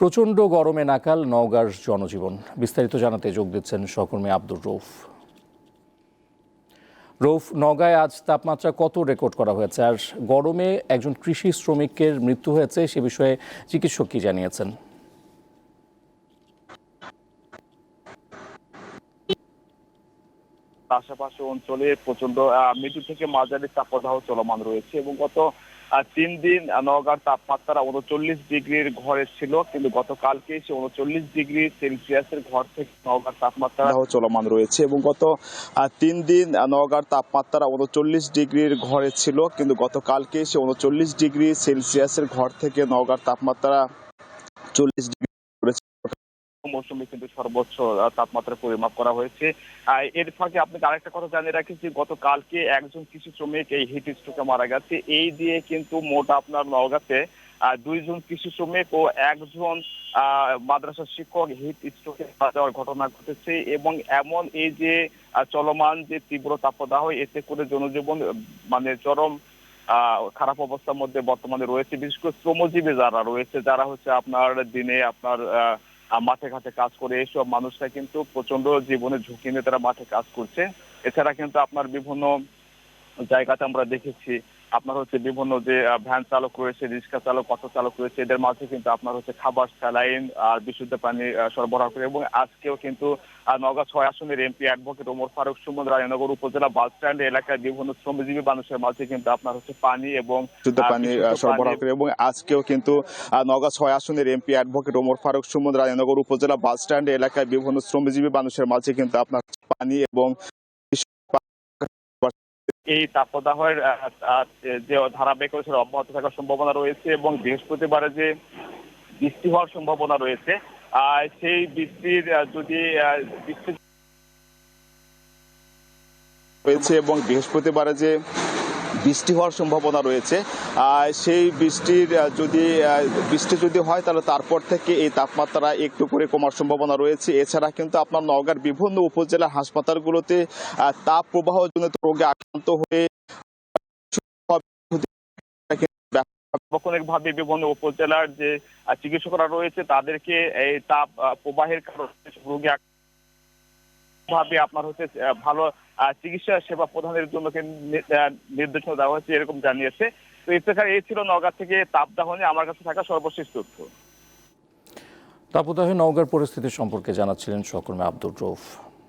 প্রচণ্ড গরমে নাকাল নওগাঁর জনজীবন। বিস্তারিত জানাতে যোগ দিচ্ছেন সহকর্মী আব্দুর রৌফ। রৌফ, নওগাঁয় আজ তাপমাত্রা কত রেকর্ড করা হয়েছে, আর গরমে একজন কৃষি শ্রমিকের মৃত্যু হয়েছে, সে বিষয়ে চিকিৎসক কি জানিয়েছেন? আশেপাশে অঞ্চলে প্রচন্ড মৃদু থেকে মাঝারি তাপদাহ চলমান রয়েছে এবং গত 3 দিন নওগাঁর তাপমাত্রা 39 ডিগ্রির ঘরে ছিল, কিন্তু গতকালকে সে 39 ডিগ্রি সেলসিয়াসের ঘর থেকে নওগাঁর তাপমাত্রা চলমান রয়েছে এবং গত 3 দিন নওগাঁর তাপমাত্রা 39 ডিগ্রির ঘরে ছিল, কিন্তু গতকালকে সে 39 ডিগ্রি সেলসিয়াসের ঘর থেকে নওগাঁর তাপমাত্রা 40 ডিগ্রি মৌসুমে কিন্তু সর্বোচ্চ তাপমাত্রা পরিমাপ করা হয়েছে। এর ফাঁকে আপনাকে আরেকটা কথা জানিয়ে রাখি যে গতকালকে একজন কৃষি শ্রমিক এই হিট স্ট্রোকে মারা গেছে। এই দিয়ে কিন্তু মোট আপনার নওগাঁতে 2জন কৃষি শ্রমিক ও একজন মাদ্রাসা শিক্ষক হিট স্ট্রোকে মারা যাওয়ার ঘটনা ঘটেছে এবং এমন এই যে চলমান যে তীব্র তাপদাহ, এতে করে জনজীবন মানে চরম খারাপ অবস্থার মধ্যে বর্তমানে রয়েছে। বিশেষ করে শ্রমজীবী যারা রয়েছে, যারা হচ্ছে আপনার দিনে আপনার মাঠে ঘাটে কাজ করে, এইসব মানুষরা কিন্তু প্রচন্ড জীবনের ঝুঁকি নিয়ে তারা মাঠে কাজ করছে। এছাড়া কিন্তু আপনার বিভিন্ন জায়গাতে আমরা দেখেছি আপনার হচ্ছে বিভিন্ন যে ভ্যান চালক রয়েছে, রিক্সা চালক, অটো চালক রয়েছে, এদের মাঝে কিন্তু আপনার হচ্ছে খাবার, স্যালাইন আর বিশুদ্ধ পানি সরবরাহ করে। এবং আজকেও কিন্তু নওগাঁ 6 আসনের এমপি অ্যাডভোকেট ওমর ফারুক সুমন রায়নগর উপজেলা বাস স্ট্যান্ড এলাকায় বিভিন্ন শ্রমজীবী মানুষের মাঝে কিন্তু আপনার হচ্ছে পানি এবং বিশুদ্ধ পানি সরবরাহ করে। এবং আজকেও কিন্তু নওগাঁ 6 আসনের এমপি অ্যাডভোকেট ওমর ফারুক সুমন রায়নগর উপজেলা বাস স্ট্যান্ড এলাকায় বিভিন্ন শ্রমজীবী মানুষের মাঝে কিন্তু আপনার পানি এবং এই তাপদাহের যে ধারাবাহিক সেটা অব্যাহত থাকার সম্ভাবনা রয়েছে এবং বৃহস্পতিবারে যে বৃষ্টি হওয়ার সম্ভাবনা রয়েছে, সেই বৃষ্টির যদি বৃষ্টি রয়েছে এবং বৃহস্পতিবারে যে বৃষ্টি হওয়ার সম্ভাবনা রয়েছে, সেই বৃষ্টি যদি হয় তাহলে তারপর থেকে এই তাপমাত্রা একটু করে কমার সম্ভাবনা রয়েছে। এছাড়া কিন্তু আপনার নওগাঁর বিভিন্ন উপজেলা হাসপাতালগুলোতে তাপ প্রবাহজনিত রোগে আক্রান্ত হয়ে তাৎক্ষণিকভাবে বিভিন্ন উপজেলার যে চিকিৎসকরা রয়েছে তাদেরকে এই তাপ প্রবাহের কারণে রোগী ভাবে আপনার হচ্ছে ভালো চিকিৎসা সেবা প্রদানের জন্য নির্দেশনা দেওয়া হয়েছে, এরকম জানিয়েছে। তো এই ছিল নওগাঁ থেকে তাপদাহ নিয়ে আমার কাছে থাকা সর্বশেষ তথ্য। তাপদাহে নওগাঁর পরিস্থিতি সম্পর্কে জানাচ্ছিলেন সহকর্মী আব্দুর রৌফ।